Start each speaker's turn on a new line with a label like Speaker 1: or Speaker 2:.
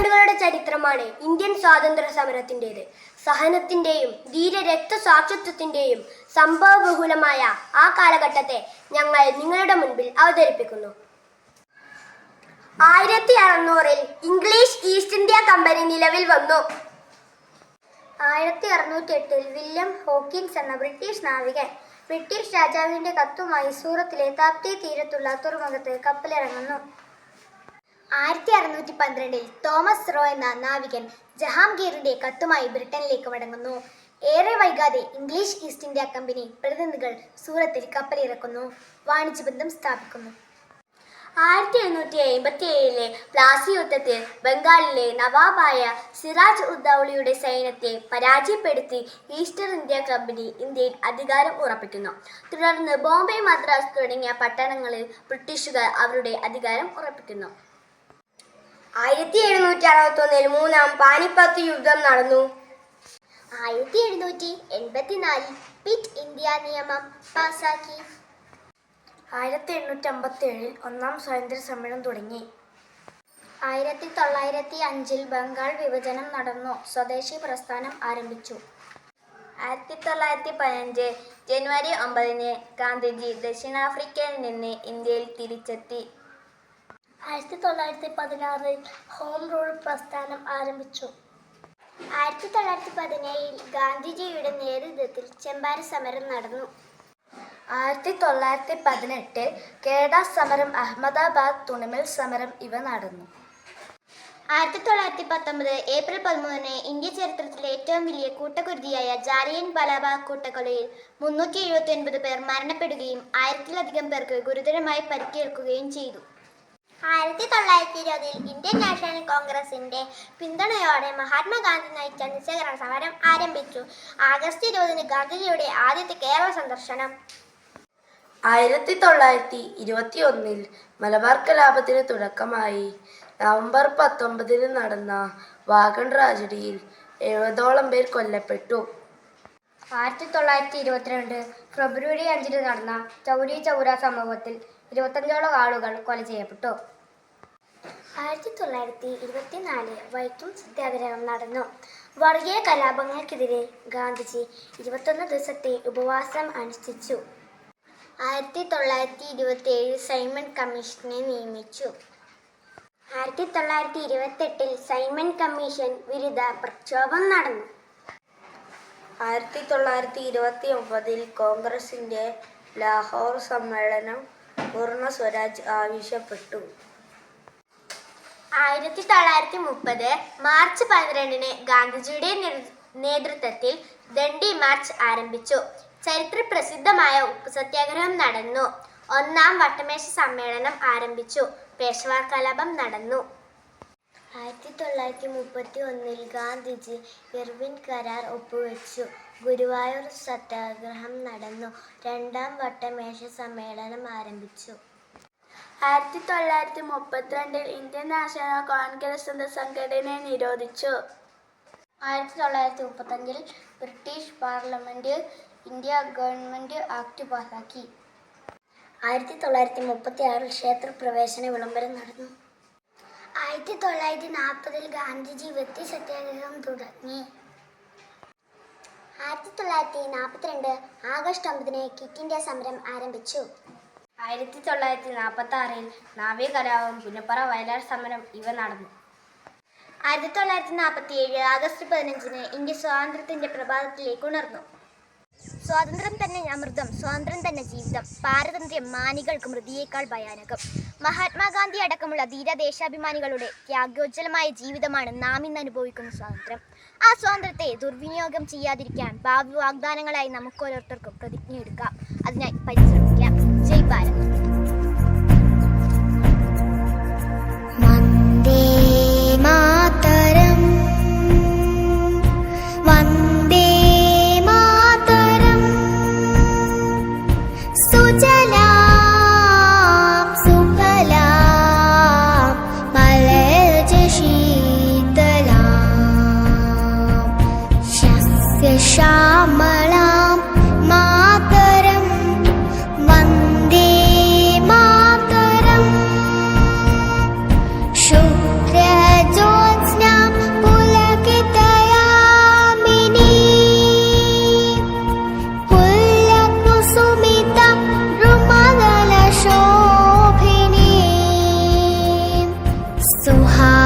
Speaker 1: നൂറ്റാണ്ടുകളുടെ ചരിത്രമാണ് ഇന്ത്യൻ സ്വാതന്ത്ര്യ സമരത്തിൻ്റെത്. സഹനത്തിൻ്റെയും ധീര രക്തസാക്ഷിത്വത്തിൻ്റെയും സംഭവബഹുലമായ ആ കാലഘട്ടത്തെ ഞങ്ങൾ നിങ്ങളുടെ മുൻപിൽ അവതരിപ്പിക്കുന്നു. 1600-ൽ ഇംഗ്ലീഷ് ഈസ്റ്റ് ഇന്ത്യ കമ്പനി നിലവിൽ വന്നു. 1608-ൽ വില്യം ഹോക്കിൻസ് എന്ന ബ്രിട്ടീഷ് നാവികൻ ബ്രിട്ടീഷ് രാജാവിന്റെ കത്തുമായി സൂറത്തിലെ താപ്തി തീരത്തുള്ള തുറമുഖത്ത് കപ്പലിറങ്ങുന്നു. 1612-ൽ തോമസ് റോ എന്ന നാവികൻ ജഹാംഗീറിന്റെ കത്തുമായി ബ്രിട്ടനിലേക്ക് മടങ്ങുന്നു. ഏറെ വൈകാതെ ഇംഗ്ലീഷ് ഈസ്റ്റ് ഇന്ത്യ കമ്പനി പ്രതിനിധികൾ സൂറത്തിൽ കപ്പലിറക്കുന്നു, വാണിജ്യബന്ധം സ്ഥാപിക്കുന്നു. 1757-ലെ പ്ലാസി യുദ്ധത്തിൽ ബംഗാളിലെ നവാബായ സിറാജ് ഉദ്ദൗലയുടെ സൈന്യത്തെ പരാജയപ്പെടുത്തി ഈസ്റ്റ് ഇന്ത്യ കമ്പനി ഇന്ത്യയിൽ അധികാരം ഉറപ്പിക്കുന്നു. തുടർന്ന് ബോംബെ, മദ്രാസ് തുടങ്ങിയ പട്ടണങ്ങളിൽ ബ്രിട്ടീഷുകാർ അവരുടെ അധികാരം ഉറപ്പിക്കുന്നു. 1761-ൽ മൂന്നാം പാനിപ്പത്ത് യുദ്ധം നടന്നു. 1784-ൽ പിറ്റ് ഇന്ത്യ നിയമം പാസാക്കി.
Speaker 2: 1857-ൽ ഒന്നാം സ്വാതന്ത്ര്യ സമരം തുടങ്ങി.
Speaker 3: 1905-ൽ ബംഗാൾ വിഭജനം നടന്നു. സ്വദേശി പ്രസ്ഥാനം ആരംഭിച്ചു.
Speaker 4: 1915 ജനുവരി 9-ന് ഗാന്ധിജി ദക്ഷിണാഫ്രിക്കയിൽ നിന്ന് ഇന്ത്യയിൽ തിരിച്ചെത്തി.
Speaker 3: 1916-ൽ ഹോം റൂൾ പ്രസ്ഥാനം ആരംഭിച്ചു. 1917-ൽ ഗാന്ധിജിയുടെ നേതൃത്വത്തിൽ ചമ്പാര സമരം നടന്നു.
Speaker 2: 1918 കേഡ സമരം, അഹമ്മദാബാദ് തുണിമിൽ സമരം ഇവ നടന്നു.
Speaker 3: 1919 ഏപ്രിൽ 13-ന് ഇന്ത്യ ചരിത്രത്തിലെ ഏറ്റവും വലിയ കൂട്ടക്കുരുതിയായ ജാലിയൻ വാലാബാഗ് കൂട്ടക്കൊലയിൽ 379 പേർ മരണപ്പെടുകയും 1000-ലധികം പേർക്ക് ഗുരുതരമായി പരിക്കേൽക്കുകയും ചെയ്തു. 1920-ൽ ഇന്ത്യൻ നാഷണൽ കോൺഗ്രസിന്റെ പിന്തുണയോടെ മഹാത്മാഗാന്ധി നയിച്ച നിസ്സഹകരണ സമരം ആരംഭിച്ചു. ആഗസ്റ്റ് 20-ന് ഗാന്ധിജിയുടെ ആദ്യത്തെ കേരള സന്ദർശനം.
Speaker 2: 1921-ൽ മലബാർ കലാപത്തിന് തുടക്കമായി. നവംബർ 19-ന് നടന്ന വാഗൺ ട്രാജഡിയിൽ 70ഓളം പേർ കൊല്ലപ്പെട്ടു.
Speaker 1: 1922 ഫെബ്രുവരി 5-ന് നടന്ന ചൗരി ചൗര സംഭവത്തിൽ 25ഓളം ആളുകൾ കൊല ചെയ്യപ്പെട്ടു.
Speaker 3: 1924 വൈക്കം സത്യാഗ്രഹം നടന്നു. വർഗീയ കലാപങ്ങൾക്കെതിരെ ഗാന്ധിജി 21 ദിവസത്തെ ഉപവാസം അനുഷ്ഠിച്ചു. 1927 സൈമൺ കമ്മീഷനെ നിയമിച്ചു. 1928-ൽ സൈമൺ കമ്മീഷൻ വിരുദ്ധ പ്രക്ഷോഭം നടന്നു.
Speaker 2: 1929-ൽ കോൺഗ്രസിന്റെ ലാഹോർ സമ്മേളനം പൂർണ്ണ സ്വരാജ് ആവശ്യപ്പെട്ടു.
Speaker 3: 1930 മാർച്ച് 12-ന് ഗാന്ധിജിയുടെ നേതൃത്വത്തിൽ ദണ്ഡി മാർച്ച് ആരംഭിച്ചു. ചരിത്ര പ്രസിദ്ധമായ ഉപ്പ് സത്യാഗ്രഹം നടന്നു. ഒന്നാം വട്ടമേശ സമ്മേളനം ആരംഭിച്ചു. പേഷ്വാർ കലാപം നടന്നു. 1931-ൽ ഗാന്ധിജി ഇർവിൻ കരാർ ഒപ്പുവെച്ചു. ഗുരുവായൂർ സത്യാഗ്രഹം നടന്നു. രണ്ടാം വട്ടമേശ സമ്മേളനം ആരംഭിച്ചു.
Speaker 2: 1932-ൽ ഇന്ത്യൻ നാഷണൽ കോൺഗ്രസ് എന്ന സംഘടനയെ നിരോധിച്ചു.
Speaker 3: 1935-ൽ British parliament India government act പാസാക്കി. 1936-ൽ ക്ഷേത്രപ്രവേശന വിളംബരം നടന്നു. 1940-ൽ ഗാന്ധിജി വ്യക്തി സത്യാഗ്രഹം തുടങ്ങി. 1942 ആഗസ്റ്റ് 9-ന് ക്വിറ്റ് ഇന്ത്യ സമരം ആരംഭിച്ചു.
Speaker 1: 1946-ൽ നാവിക കലാപം, പുന്നപ്പറ വയലാർ സമരം ഇവ നടന്നു.
Speaker 3: 1947 ആഗസ്റ്റ് 15-ന് ഇന്ത്യ സ്വാതന്ത്ര്യത്തിന്റെ പ്രഭാതത്തിലേക്ക് ഉണർന്നു. സ്വാതന്ത്ര്യം തന്നെ അമൃതം, സ്വാതന്ത്ര്യം തന്നെ ജീവിതം, പാരതന്ത്ര്യം മാനികൾക്ക് മൃതിയേക്കാൾ ഭയാനകം. മഹാത്മാഗാന്ധി അടക്കമുള്ള ധീരദേശാഭിമാനികളുടെ ത്യാഗോജ്വലമായ ജീവിതമാണ് നാം ഇന്ന് അനുഭവിക്കുന്ന സ്വാതന്ത്ര്യം. ആ സ്വാതന്ത്ര്യത്തെ ദുർവിനിയോഗം ചെയ്യാതിരിക്കാൻ ഭാവി വാഗ്ദാനങ്ങളായി നമുക്കോരോരുത്തർക്കും പ്രതിജ്ഞയെടുക്കാം. അതിനായി പരിശ്രമിക്കാം. ജയ് ഭാരത്.
Speaker 5: ശ്യാമളാം മാതരം വന്ദേ
Speaker 3: സുഹാ